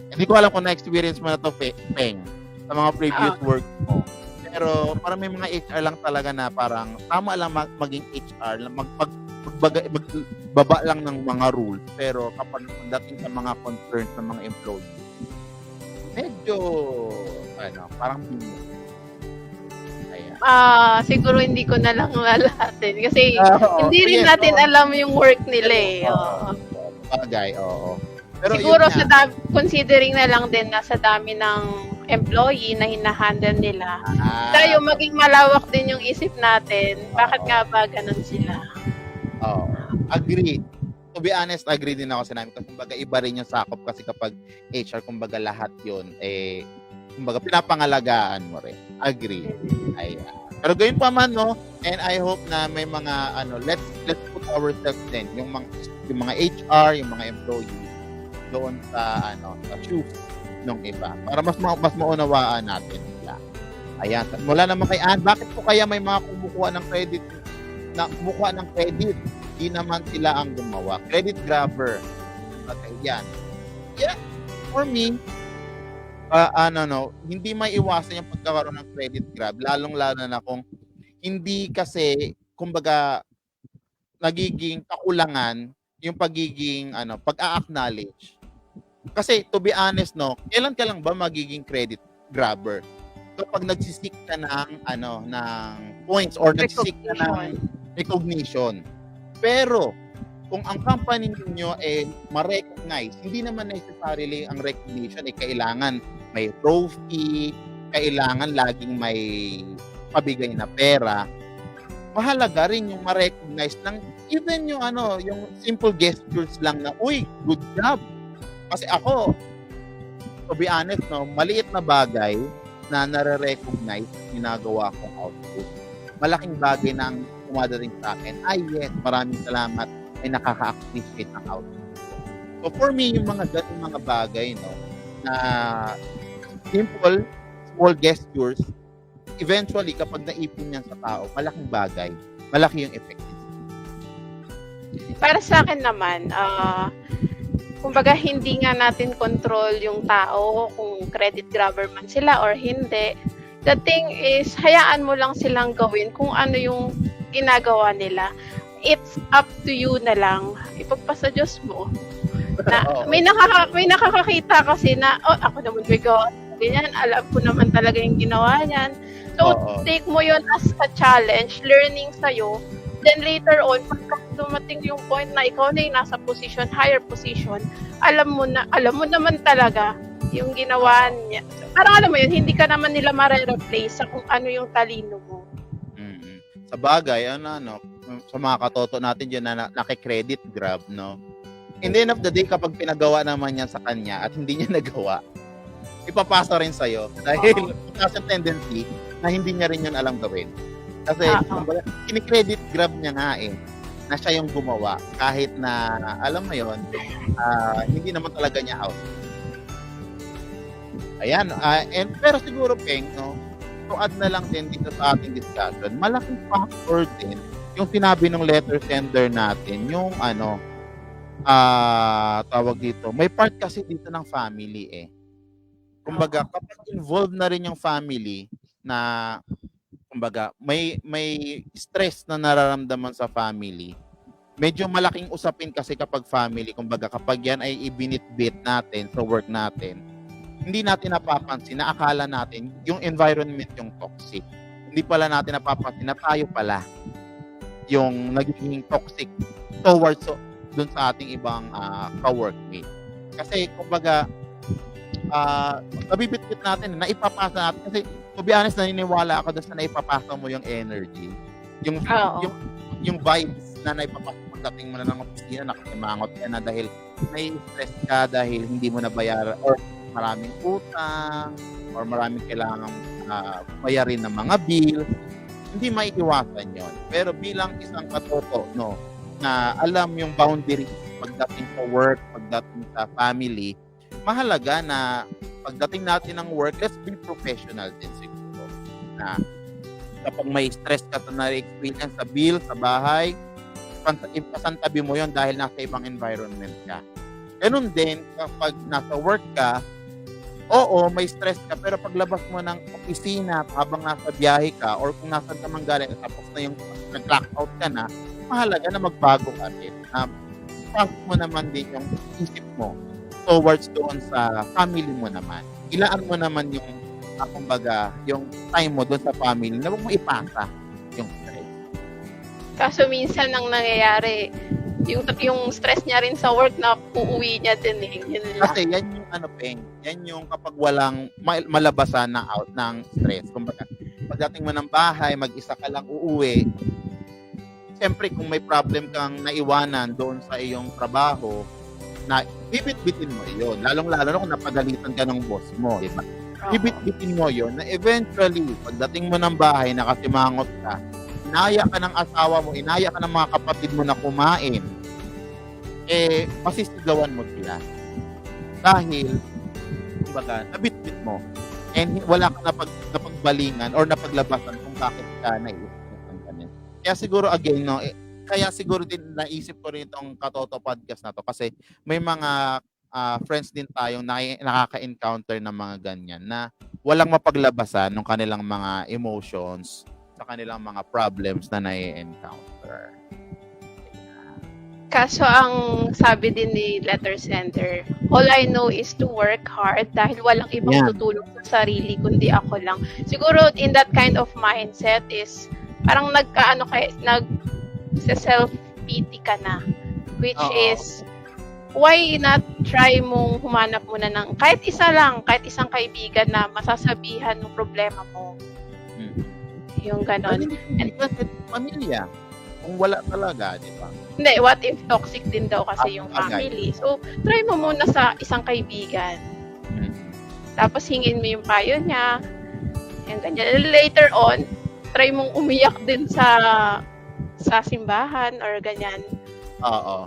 Hindi ko alam kung na-experience mo na to, Peng, sa mga previous work mo. Pero parang may mga HR lang talaga na parang tama lang maging HR, magbaba lang ng mga rules. Pero kapag dating sa mga concerns ng mga employees, medyo parang ayan. Siguro hindi ko na lang lalahatin kasi hindi rin natin alam yung work nila eh. Bagay, oo. Pero siguro considering na lang din na sa dami ng employee na hinahandle nila, tayo maging malawak din yung isip natin. Bakit nga ba ganun sila? Agree. To be honest, agree din ako sa namin. Kasi kumbaga iba rin yung sakop kasi kapag HR, kumbaga lahat yun, kumbaga pinapangalagaan mo rin. Agree. Pero gayon pa man, no? And I hope na may mga, let's put ourselves din, yung mga HR, yung mga employees, doon sa, sa shoes ng iba. Para mas maunawaan natin sila. Ayan. Mula naman kay Ann, bakit po kaya may mga kumukuha ng credit? Di naman sila ang gumawa. Credit grabber. Okay, yan. Yeah. For me, hindi may iwasan yung pagkakaroon ng credit grab. Lalong-lalo na kung hindi kasi, kumbaga, nagiging kakulangan yung pagiging, pag-a-acknowledge. Kasi, to be honest, no, kailan ka lang ba magiging credit grabber? Kapag nagsisik ka ng points or nagsisik ka ng recognition. Pero, kung ang company ninyo ma-recognize, hindi naman necessarily ang recognition kailangan may trophy, kailangan laging may pabigay na pera. Mahalaga rin yung ma-recognize ng even yung yung simple gestures lang na, uy, good job. Kasi ako, to be honest, no, maliit na bagay na nare-recognize ginagawa kong output. Malaking bagay na ang kumadating sa akin, yes, maraming salamat, ay nakaka-appreciate ng output. So for me, yung mga ganung mga bagay, no, na simple, small gestures, eventually, kapag naipon yan sa tao, malaking bagay, malaki yung effect. Para sa akin naman, kumbaga hindi nga natin control yung tao kung credit grabber man sila or hindi. The thing is, hayaan mo lang silang gawin kung ano yung ginagawa nila. It's up to you na lang. Ipagpasa Diyos mo. Na, may nakakakita kasi na, ako naman may gawa. Ganyan, alam ko naman talaga yung ginawa niyan. So, take mo yun as a challenge, learning sa'yo. Then later on, pagka dumating yung point na ikaw na yung nasa position, higher position, alam mo naman talaga yung ginawa niya. Parang alam mo yun, hindi ka naman nila mare-replace sa kung ano yung talino mo. Sa bagay, sa mga katoto natin dyan na naki-credit grab, no? In the end of the day, kapag pinagawa naman yan sa kanya at hindi niya nagawa, ipapasa rin sa'yo. Dahil kasi tendency na hindi niya rin yun alam gawin. Kasi, kini-credit grab niya nga na siya yung gumawa. Kahit na, alam mo yun, hindi naman talaga niya out. Ayan. Pero siguro, Peng, no? To add na lang din dito sa ating discussion, malaking factor din yung sinabi ng letter sender natin, yung tawag dito, may part kasi dito ng family Kumbaga, kapag involved na rin yung family na, kumbaga, may stress na nararamdaman sa family, medyo malaking usapin kasi kapag family, kumbaga, kapag yan ay ibinitbit natin sa work natin, hindi natin napapansin na akala natin yung environment yung toxic. Hindi pala natin napapansin na tayo pala yung nagiging toxic towards dun sa ating ibang ka-workmate. Kasi kumbaga nabibitbit natin, naipapasa natin kasi to be honest, naniniwala ako doon sa naipapasa mo yung energy. Yung Oo. yung vibes na naipapasa pagdating mo na ng opisina, nakasimangot ka na dahil may stress ka dahil hindi mo nabayaran or maraming utang or maraming kailangang bayarin ng mga bills. Hindi maiiwasan yon. Pero bilang isang katoto, no, na alam yung boundaries pagdating sa work, pagdating sa family, mahalaga na pagdating natin ng work, let's be professional din siguro. Na kapag may stress ka na na-experience sa bill, sa bahay, ipasantabi mo yon dahil nasa ibang environment ka. Ganun din, kapag nasa work ka, oo, may stress ka, pero paglabas mo ng opisina habang nasa biyahe ka or kung nasa ka man galing, tapos na yung nag-clock out ka na, mahalaga na magbago ka rin. Pass mo naman din yung isip mo towards doon sa family mo naman. Ilaan mo naman yung, kumbaga, yung time mo doon sa family na huwag mo ipasa yung stress. Kaso minsan ang nangyayari, yung stress niya rin sa work na uuwi niya din eh. Yun lang. Kasi yan yung Peng, yan yung kapag walang malabasan ng out ng stress. Kumbaga, pagdating mo ng bahay, mag-isa ka lang uuwi, siyempre kung may problem kang naiwanan doon sa iyong trabaho, na bibit-bitin mo yun. Lalong-lalo na kung napagalitan ka ng boss mo, di ba? Bibit-bitin mo yun na eventually, pagdating mo ng bahay, nakasimangot ka, inaya ka ng asawa mo, inaya ka ng mga kapatid mo na kumain, masisigawan mo sila. Dahil, kumbaga, nabit-bit mo. And wala ka napagbalingan or napaglabasan kung bakit ka naiisip ng ganyan. Kaya siguro, again, no, kaya siguro din naisip ko rin itong Katoto Podcast na to kasi may mga friends din tayong nakaka-encounter ng mga ganyan na walang mapaglabasan ng kanilang mga emotions sa kanilang mga problems na nai-encounter. Kaso ang sabi din ni letter sender, all I know is to work hard dahil walang ibang tutulong sa sarili kundi ako lang. Siguro in that kind of mindset is parang self-pity ka na. Which is, why not try mong humanap muna ng kahit isa lang, kahit isang kaibigan na masasabihan ng problema mo. Yung ganon. And pamilya. Kung wala talaga, di ba? Hindi, what if toxic din daw kasi yung family. So, try mo muna sa isang kaibigan. Tapos hingin mo yung payo niya. Yung ganyan. Later on, try mong umiyak din sa simbahan or ganyan. Oo.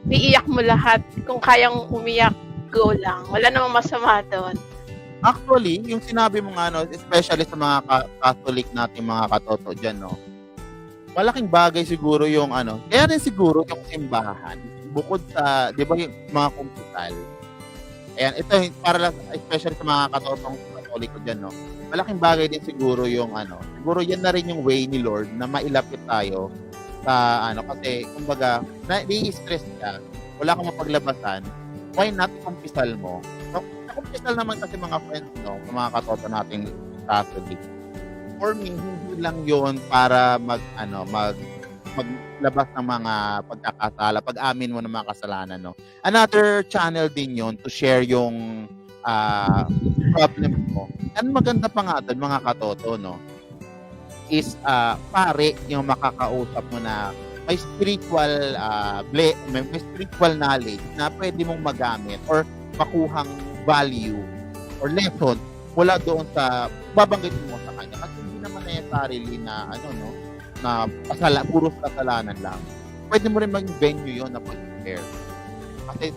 Iiyak mo lahat. Kung kayang umiyak, go lang. Wala namang masama doon. Actually, yung sinabi mo nga, no, especially sa mga Catholic natin, mga katoto dyan, no, malaking bagay siguro yung kaya rin siguro yung simbahan, bukod sa, di ba, yung mga kumpital. Ayan, ito, para lang, especially sa mga katotong Katoliko dyan, no, malaking bagay din siguro yung siguro yan na rin yung way ni Lord na mailapit tayo sa kasi kumbaga nai-stress ka, wala kang mapaglabasan, why not kumpisal mo? So, kumpisal naman kasi mga friends, no, sa mga katoto nating Catholic. For me, hindi lang yon para maglabas ng mga pagkakasala, pag-amin mo ng mga kasalanan, no. Another channel din yon to share yung problem mo. And maganda pa nga doon, mga katoto, no, is pare yung makakausap mo na may spiritual may spiritual knowledge na pwede mong magamit or makuhang value or lesson wala doon sa babanggitin mo sa kanya. Kasi hindi naman necessarily na na puro kasalanan lang. Pwede mo rin maging venue yon na pag-share. Kasi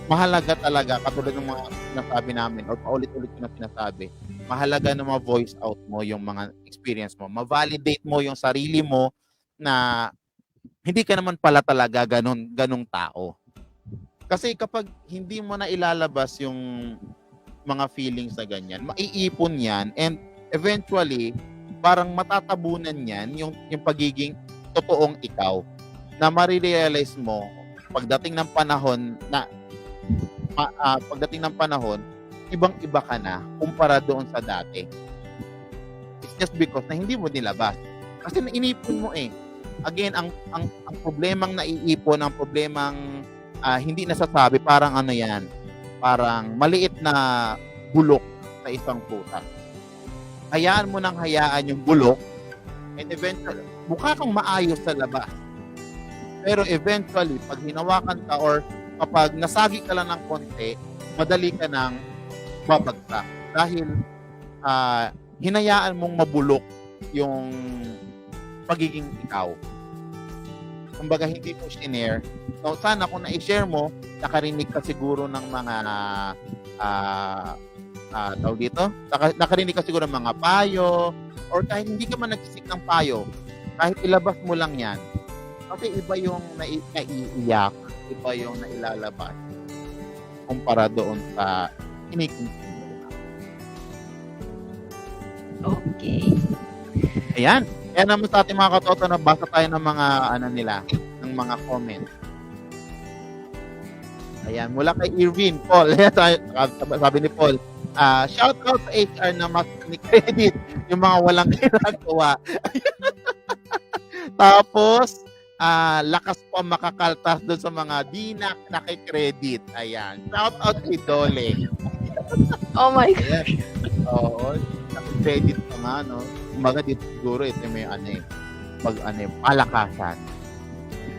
mahalaga talaga, katulad ng mga sinasabi namin or paulit-ulit ko na sinasabi, mahalaga na ma-voice out mo yung mga experience mo. Ma-validate mo yung sarili mo na hindi ka naman pala talaga ganong tao. Kasi kapag hindi mo na ilalabas yung mga feelings na ganyan, maiipon yan and eventually parang matatabunan yan yung pagiging totoong ikaw na marirealize mo pagdating ng panahon ibang-iba ka na kumpara doon sa dati. It's just because na hindi mo nilabas. Kasi nainipon mo eh. Again, ang problemang naiipon, ang problemang hindi nasasabi, parang yan, parang maliit na bulok sa isang pusa. hayaan mo nang hayaan yung bulok, and eventually, mukha kang maayos sa labas. Pero eventually, pag hinawakan ka or kapag nasagi ka lang ng konti, madali ka nang babagsak. Dahil hinayaan mong mabulok yung pagiging ikaw. Kumbaga, hindi mo shinare. So, sana kung na-share mo, nakarinig ka siguro ng mga tawag dito? Nakarinig ka siguro ng mga payo, or kahit hindi ka man nagsisik ng payo, kahit ilabas mo lang yan. Kasi iba yung naiiyak, iba yung nailalabas kumpara doon sa kinikintin. Okay. Ayan. Kaya naman sa ating mga katoto, nabasa tayo ng mga nila, ng mga comments. Ayan, mula kay Irvin, Paul. Ayan, sabi ni Paul, shout out sa HR na mas ni-credit yung mga walang ginagawa. Tapos, lakas pa makakaltas doon sa mga di na nakikredit. Ayan. Shout out kay Dole. Oh my God. Ayan. Oo. Nakikredit pa nga, no? Kumbaga dito siguro ito may palakasan.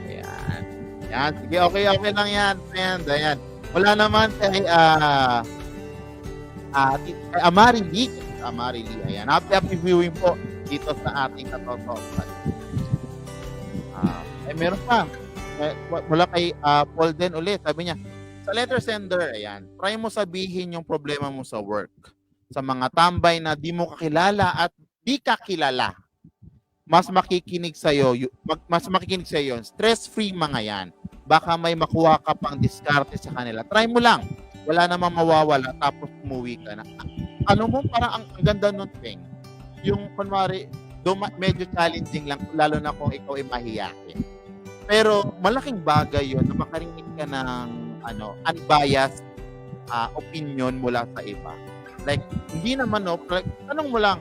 Ayan. Ayan. Sige, okay lang yan. Ayan. Wala naman kay Amari Lee. Ayan. Happy viewing po dito sa ating katoto. Meron pa. Wala kay Paul din ulit. Sabi niya, sa letter sender, ayan, try mo sabihin yung problema mo sa work. Sa mga tambay na di mo kakilala at di ka kilala. Mas makikinig sa'yo yun. Stress-free mga yan. Baka may makuha ka pang diskarte sa kanila. Try mo lang. Wala namang mawawala tapos umuwi ka na. Ano mo, parang ang ganda nun, Peng. Yung, kunwari, medyo challenging lang, lalo na kung ikaw ay mahiyakin. Pero malaking bagay yun na makarinig ka ng unbiased opinion mula sa iba. Like, hindi naman, tanong mo lang,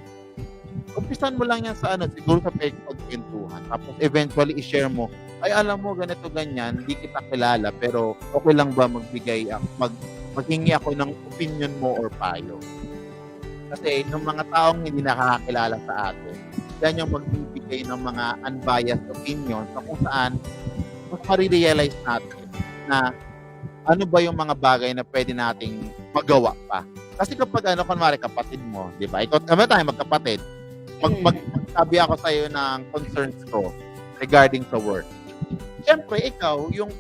umpisan mo lang yan sa siguro sa pagkwentuhan. Tapos eventually i-share mo, ay alam mo, ganito, ganyan, hindi kita kilala, pero okay lang ba maghingi ako ng opinion mo or payo? Kasi yung mga taong hindi nakakakilala sa atin, yan yung magbibigay ng mga unbiased opinion sa kung saan mas marirealize natin na ano ba yung mga bagay na pwede nating magawa pa. Kasi kapag kunwari kapatid mo, di ba? Ikaw, kami tayo magkapatid. Magsabi ako sa iyo ng concerns ko regarding sa work. Siyempre, ikaw, yung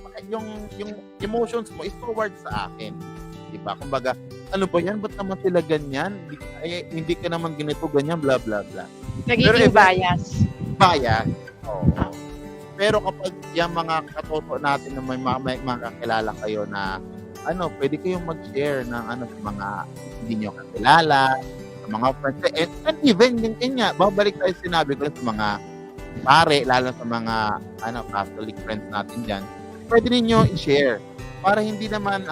emotions mo is towards sa akin. Di ba? Kumbaga, ano ba yan? Ba't naman sila ganyan? Hindi ka naman ganito, ganyan, blah, blah, blah. Nagiging bias. Bias. Oo. Pero kapag yung mga katoto natin na may makakilala kayo na pwede kayong mag-share ng sa mga hindi nyo kakilala, sa mga friends. And even, yun nga, babalik tayo sinabi ko sa mga pare, lalo sa mga Catholic friends natin dyan. Pwede ninyo i-share para hindi naman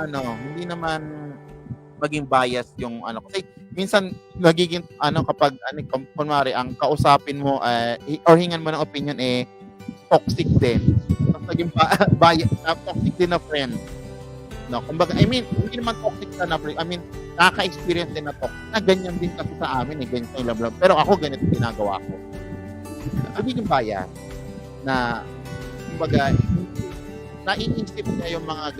maging bias yung kasi minsan nagiging kapag kunwari ang kausapin mo or hingan mo ng opinion toxic din. Tapos naging bias, toxic din na friend. No, kumbaga, hindi naman toxic na friend. Nakaka-experience din na toxic. Na ganyan din kasi sa amin, ganyan yung love. Pero ako, ganito ginagawa ko. Nagiging bias na, kumbaga, naiisip niya yung mga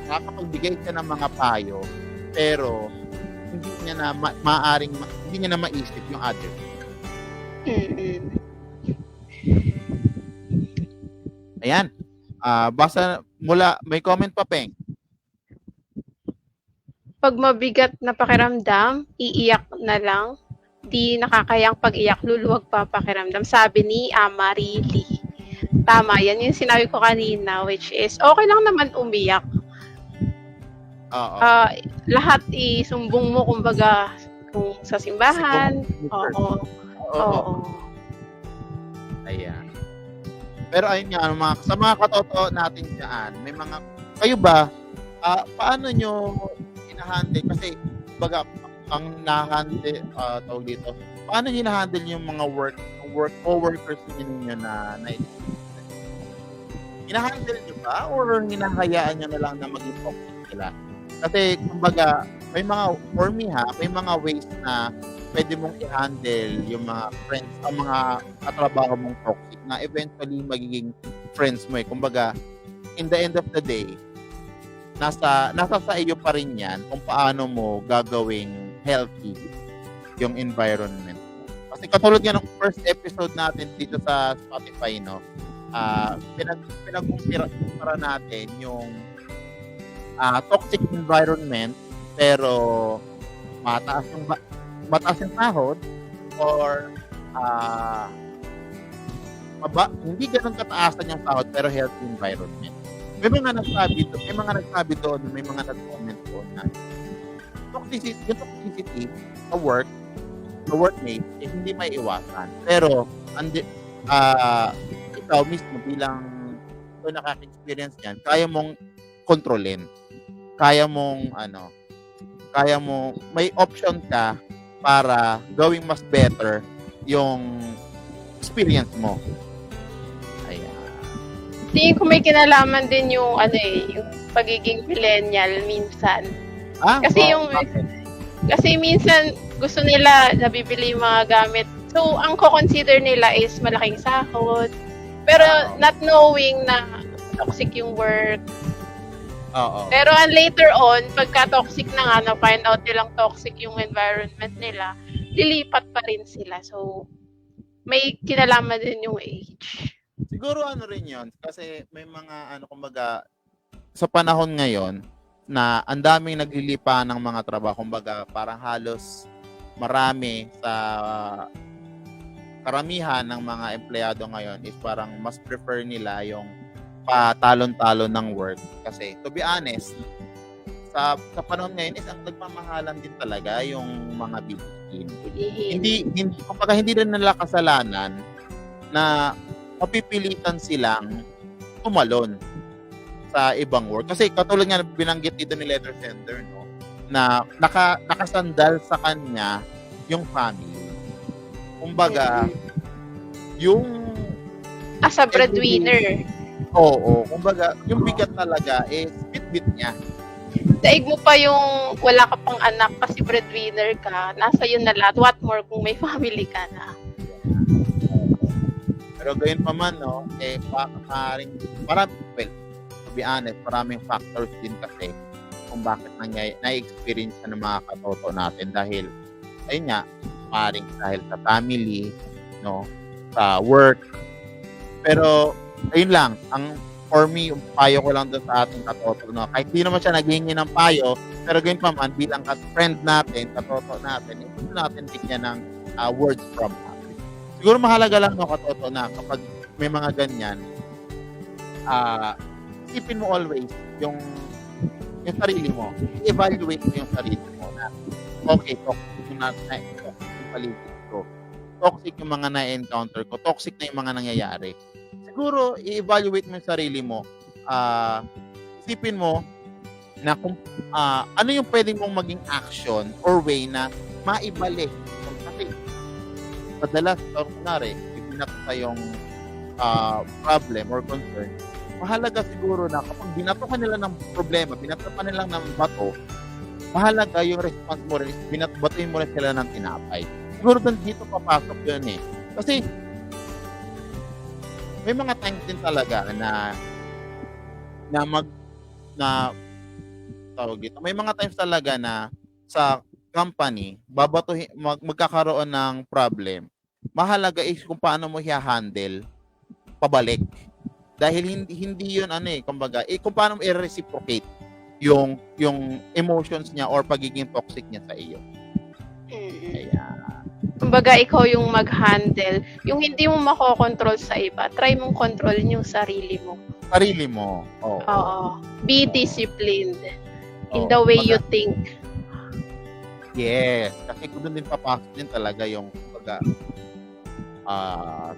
nakakapagbigay siya ng mga payo, pero hindi niya na hindi niya na maisip yung other. Ayan. Basta may comment pa, Peng. Pag mabigat na pakiramdam, iiyak na lang. Di nakakayang pag-iyak, luluwag pa pakiramdam. Sabi ni Amari Lee. Tama, yan yung sinabi ko kanina, which is, okay lang naman umiyak. Oo. Lahat isumbong mo, kumbaga, kung sa simbahan. Oo. Ayan. Pero ayun nga, sa mga katoto natin dyan, may mga, kayo ba, paano nyo hinahandle? Kasi, baga, ang nahandle, tawag dito, paano nyo hinahandle yung mga co-workers ninyo na hinahandle nyo ba? Or hinahayaan nyo na lang na maging toxic sila? Kasi, kumbaga, may mga, for me may mga ways na pwede mong i-handle yung mga friends, ang mga katrabaho mong toxic na eventually magiging friends mo eh. Kumbaga, in the end of the day, nasa sa iyo pa rin yan kung paano mo gagawing healthy yung environment mo. Kasi katulad nga ng first episode natin dito sa Spotify, no, pinag-kumpara natin yung toxic environment pero mataas yung sahod or hindi ganun kataasan yung sahod pero healthy environment. May mga nagsabi doon, may mga nag-comment doon na toxicity sa workmate, hindi may iwasan. Pero, ikaw mismo bilang nakaka-experience yan, kaya mong kontrolin. Kaya mo, may option ka para gawing mas better yung experience mo. Tingin ko may kinalaman din yung yung pagiging millennial minsan. Kasi minsan gusto nila nabibili yung mga gamit. So, ang ko-consider nila is malaking sahod. Pero not knowing na toxic yung work. Oo. Pero later on, pagka toxic na nga, na-find out nilang toxic yung environment nila, lilipat pa rin sila. So, may kinalaman din yung age. Siguro rin yun, kasi may mga kumbaga, sa panahon ngayon, na ang daming naglilipa ng mga trabaho, kumbaga parang halos marami sa karamihan ng mga empleyado ngayon is parang mas prefer nila yung patalon-talon ng work. Kasi to be honest, sa panahon ngayon is ang nagmamahalan din talaga yung mga bilihin. Kumbaga hindi rin nila kasalanan na mapipilitan silang tumalon sa ibang work. Kasi katulad nga binanggit dito ni letter sender, no, na nakasandal sa kanya yung family. Kumbaga, yung as a breadwinner. Oo, kumbaga, yung bigat talaga is bit-bit niya. Daig mo pa yung wala ka pang anak kasi breadwinner ka, nasa yun na lahat. What more kung may family ka na? Pero gayon pa man, no, to be honest, maraming factors din kasi kung bakit na-experience ng mga katoto natin dahil, ayun nga, maaaring dahil sa family, no, sa work. Pero, ayun lang, for me, yung payo ko lang doon sa ating katoto, no, kahit di naman siya naghihingi ng payo, pero gayon pa man, bilang friend natin, katoto natin, ito natin bigyan ng words from us. Siguro mahalaga lang no katoto na kapag may mga ganyan, isipin mo always yung sarili mo. I-evaluate mo yung sarili mo na okay, toxic yung paligid ko. Toxic yung mga na-encounter ko. Toxic na yung mga nangyayari. Siguro, i-evaluate mo yung sarili mo. Isipin mo na kung ano yung pwedeng mong maging action or way na maibalik. Kasi madalas, kunwari, ibinat sa yung problem or concern, mahalaga siguro na kapag binato ka nila ng problema, binato ka nila ng bato, mahalaga yung response mo rin, batuin mo rin sila ng tinapay. Siguro dito papasok yun eh. Kasi, may mga times din talaga may mga times talaga na sa company, magkakaroon ng problem. Mahalaga is kung paano mo i-handle pabalik. Dahil hindi yun kumbaga, kung paano mo i-reciprocate yung emotions niya or pagiging toxic niya sa iyo. Kumbaga, ikaw yung mag-handle. Yung hindi mo makokontrol sa iba, try mong kontrolin yung sarili mo. Sarili mo. Oo. Be disciplined in the way you think. Yes. Kasi kung doon din papasok din talaga yung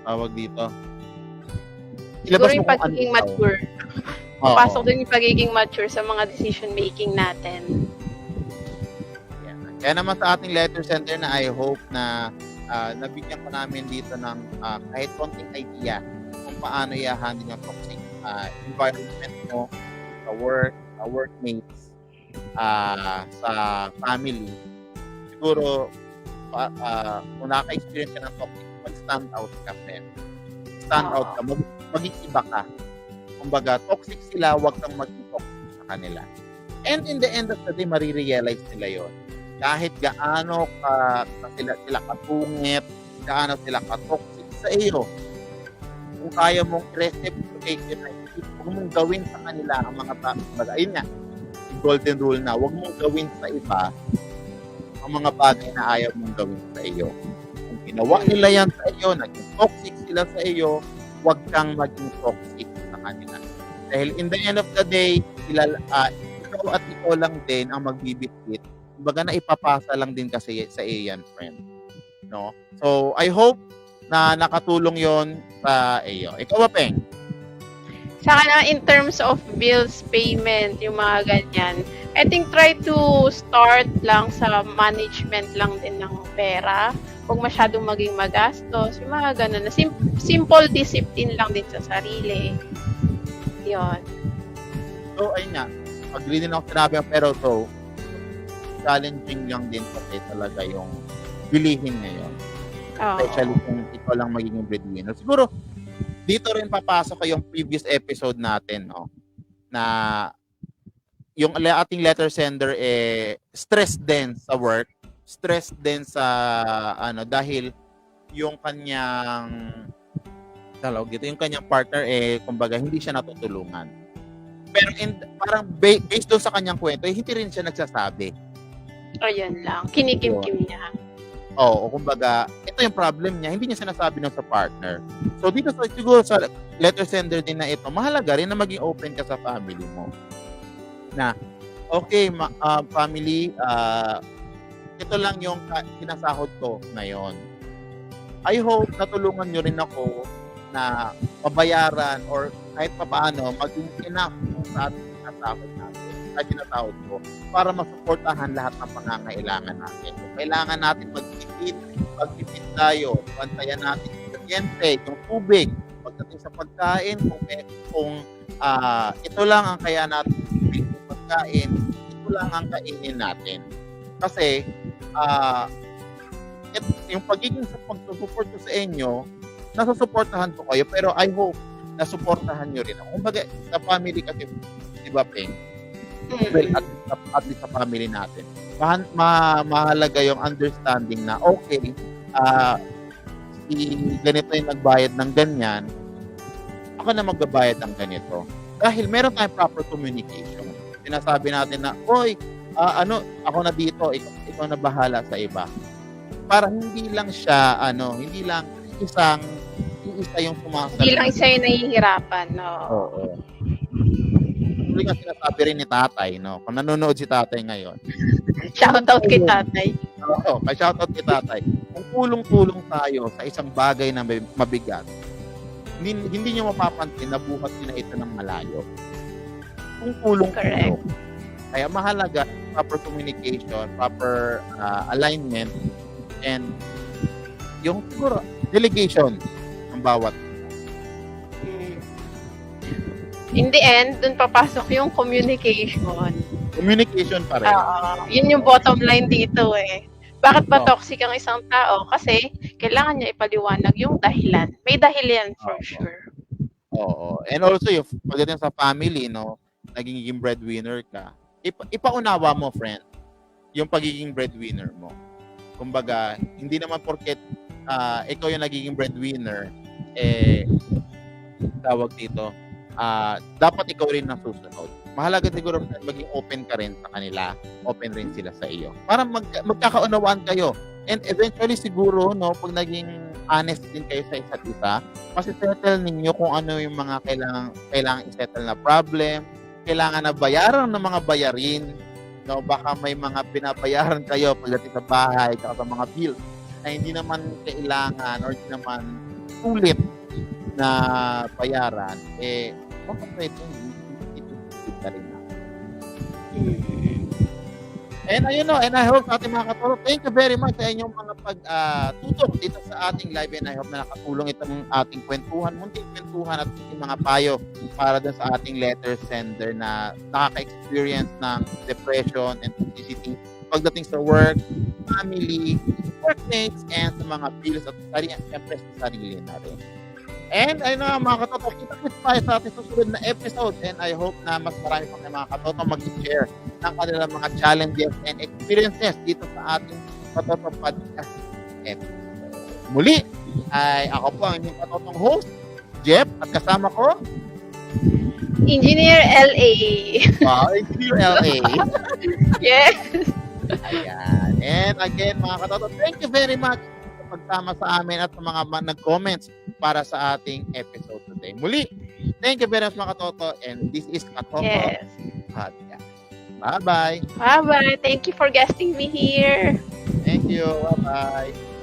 tawag dito. Siguro yung pagiging mature. Papasok din yung pagiging mature sa mga decision making natin. Kaya naman sa ating letter center na I hope na nabigyan ko namin dito ng kahit konting idea kung paano i-handle yung toxic environment mo sa work, sa workmates, sa family. Siguro kung nakaka-experience ka ng toxic, mag-stand out ka, friend. Stand out ka, maging iba ka. Kumbaga, toxic sila, wag kang maging toxic sa kanila. And in the end of the day, marirealize nila yon. Kahit gaano sila katungit, gaano sila ka-toxic sa iyo, kung kaya mong reciprocate yun, huwag mong gawin sa kanila ang mga ayun nga, golden rule na, huwag mong gawin sa iba ang mga bagay na ayaw mong gawin sa iyo. Kung ginawa nila yan sa iyo, naging toxic sila sa iyo, huwag kang maging toxic sa kanila. Dahil in the end of the day, ikaw at ikaw lang din ang magbibitbit. Kumbaga na ipapasa lang din kasi sa iyo yan, friend. No? So, I hope na nakatulong yon sa iyo. Ikaw ba, Peng? Saka na in terms of bills payment, yung mga ganyan, I think try to start lang sa management lang din ng pera. Huwag masyadong maging magastos. Yung mga ganun na simple discipline lang din sa sarili. Yun. So, ayun nga. Agree din ako sinabi ang pero so, challenging lang din kasi talaga yung bilihin ngayon. Especially kung ikaw lang magiging breadwinner. Siguro, dito rin papasok ko yung previous episode natin, no? Na yung ating letter sender stress din sa work, stress din sa dahil yung kanyang yung kanyang partner kumbaga hindi siya natutulungan. Pero parang based doon sa kanyang kwento, hindi rin siya nagsasabi. Ayun lang, kinikim-kim niya. Oo, kumbaga, ito yung problem niya, hindi niya sinasabi ng sa partner. So dito siguro sa letter sender din na ito, mahalaga rin na maging open ka sa family mo. Na, okay, family, ito lang yung sinasahod ko ngayon. I hope natulungan nyo rin ako na pabayaran or kahit papaano, maging enough sa ating sinasahod natin. Sinasahod ko para masuportahan lahat ng pangangailangan natin. Kung kailangan natin magtipid tayo, bantayan natin yung kuryente, yung tubig, pagdating sa pagkain, kung ito lang ang kaya natin yung pagkain, ito lang ang kainin natin. Kasi yung pagiging pagsusupport ko sa inyo, nasusuportahan ko kayo, pero I hope nasuportahan nyo rin ako. Kumbaga, sa family kasi, di ba, Peng? Well, at least sa family natin. Mahalaga yung understanding na, okay, si ganito yung nagbayad ng ganyan, ako na magbabayad ng ganito. Dahil meron tayong proper communication. Sinasabi natin na, oy, ako na dito, ikaw na bahala sa iba. Para hindi lang siya, hindi lang isa yung sumasalamat. Hindi lang isa yung nahihirapan, no? Oo. Hindi nga sinasabi rin ni tatay, no? Kung nanonood si tatay ngayon. Shoutout kay tatay. Oo, shoutout kay tatay. Kung tulong-tulong tayo sa isang bagay na mabigat, hindi nyo mapapansin na buhat nila ito ng malayo. Kung tulong-tulong. Kaya mahalaga, proper communication, proper alignment, and yung siguro, delegation ng bawat. In the end, dun papasok yung communication. Communication pa rin. Yun yung bottom line dito eh. Bakit ba toxic ang isang tao? Kasi kailangan niya ipaliwanag yung dahilan. May dahilan for sure. Oo. And also, yung pagdating sa family, no, naging breadwinner ka, ipaunawa mo, friend, yung pagiging breadwinner mo. Kumbaga, hindi naman porket ikaw yung nagiging breadwinner, tawag dito, dapat ikaw rin ang susunod. Mahalaga siguro maging open ka rin sa kanila, open rin sila sa iyo. Para magkakaunawaan kayo. And eventually siguro, no, pag naging honest din kayo sa isa't isa, masisettle ninyo kung ano yung mga kailangan isettle na problem, kailangan na bayaran ng mga bayarin, no, baka may mga binabayaran kayo pagdating sa bahay, sa mga bills na hindi naman kailangan or hindi naman sulit na bayaran, baka pwede itutupid na rin natin. And ayun no, and I hope sa ating mga katulog, thank you very much sa inyong mga pagtutok dito sa ating live, and I hope na nakatulong itong ating kwentuhan, munting kwentuhan at mga payo para dun sa ating letter sender na nakaka-experience ng depression and toxicity pagdating sa work, family, workmates, and sa mga bills at study, at syempre sa sarili natin. And ayun na mga katoto, kita-kits tayo sa ating susunod na episode, and I hope na mas marami pa kayo mga katoto mag-share ng kanilang mga challenges and experiences dito sa ating Katoto Podcast episode. Muli, ay ako po ang inyong katotong host, Jeff, at kasama ko, Engineer LA. Engineer LA. Yes. Ayan. And again, mga katoto, thank you very much sa pagsama sa amin at sa mga nag-comments para sa ating episode today. Muli, thank you very much mga katoto, and this is Katoto Yes. Podcast. Bye-bye. Bye-bye. Thank you for guesting me here. Thank you. Bye-bye.